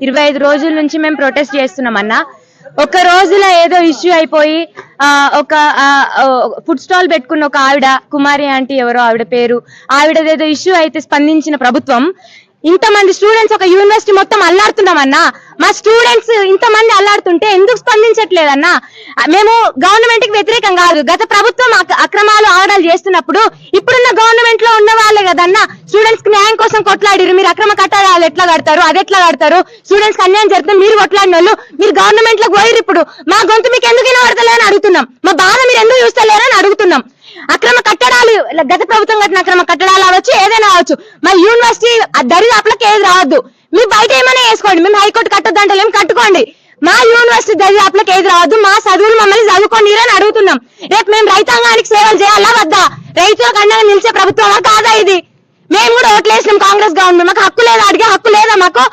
25 రోజుల నుంచి మేము ప్రొటెస్ట్ చేస్తున్నాం అన్న. ఒక రోజులో ఏదో ఇష్యూ అయిపోయి ఒక ఫుడ్ స్టాల్ పెట్టుకున్న ఒక ఆవిడ, కుమారి ఆంటీ ఎవరో ఆవిడ పేరు, ఆవిడదేదో ఇష్యూ అయితే స్పందించిన ప్రభుత్వం ఇంతమంది స్టూడెంట్స్ ఒక యూనివర్సిటీ మొత్తం అల్లాడుతున్నామన్నా. మా స్టూడెంట్స్ ఇంతమంది అల్లాడుతుంటే ఎందుకు స్పందించట్లేదన్నా? మేము గవర్నమెంట్ కి వ్యతిరేకం కాదు. గత ప్రభుత్వం అక్రమాలు ఆగడాలు చేస్తున్నప్పుడు ఇప్పుడున్న గవర్నమెంట్ లో ఉన్న వాళ్ళే కదన్నా స్టూడెంట్స్ కి న్యాయం కోసం కొట్లాడిరు. మీరు అక్రమ కట్టడాలు ఎట్లా కడతారు, అది ఎట్లా కడతారు, స్టూడెంట్స్ కి అన్యాయం జరిగితే మీరు కొట్లాడిన వాళ్ళు, మీరు గవర్నమెంట్ లో పోయిరు. ఇప్పుడు మా గొంతు మీకు ఎందుకు వినబడతలేదని అడుగుతున్నాం. మా బాధ మీరు ఎందుకు చూస్తలేరని అడుగుతున్నాం. అక్రమ కట్టడాలు, గత ప్రభుత్వం కట్టిన అక్రమ కట్టడాలు అవ్వచ్చు, ఏదైనా అవ్వచ్చు, మా యూనివర్సిటీ దరిదాపులకు ఏది రావద్దు. మీరు బయట ఏమైనా వేసుకోండి, మేము హైకోర్టు కట్టొద్దంటే కట్టుకోండి. మా యూనివర్సిటీ దరిదాపులకు ఏది రావద్దు. మా చదువులు మమ్మల్ని చదువుకోండి అని అడుగుతున్నాం. రేపు మేము రైతాంగానికి సేవలు చేయాలా వద్దా? రైతులకు అండగా నిలిచే ప్రభుత్వమా కాదా ఇది? మేము కూడా ఓట్లేసినాం కాంగ్రెస్ గవర్నమెంట్. మాకు హక్కు లేదా? అడిగే హక్కు లేదా మాకు?